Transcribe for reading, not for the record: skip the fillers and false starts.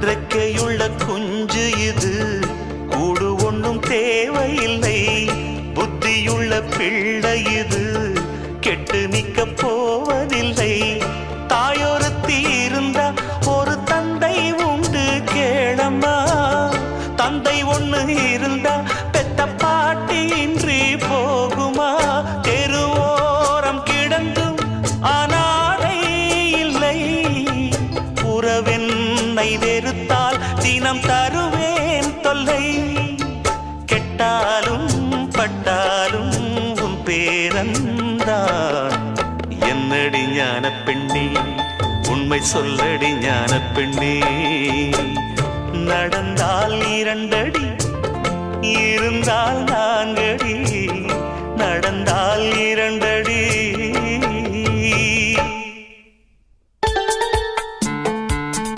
இறக்கையுள்ள குஞ்சு இது, கூடு ஒன்றும் தேவையில்லை. புத்தியுள்ள பிள்ளை இது, கெட்டு நிக்க போவதில்லை. தாயொருத்தி இருந்தா ஒரு தந்தை உண்டு கேளம்மா. தந்தை ஒண்ணு இருந்தா பெத்த பாட்டி இன்றி போகுமா? தெருவோரம் கிடந்தும் அனாதை இல்லை. உறவென்னை வெறுத்தால் தினம் தருவேன் தொல்லை. கெட்டாலும் பட்டாலும் உன் பேரன்தான். என்னடி ஞான பெண்ணே, உண்மை சொல்லடி ஞான பெண்ணே. நடந்தால் 2 அடி, இருந்தால் 4 அடி.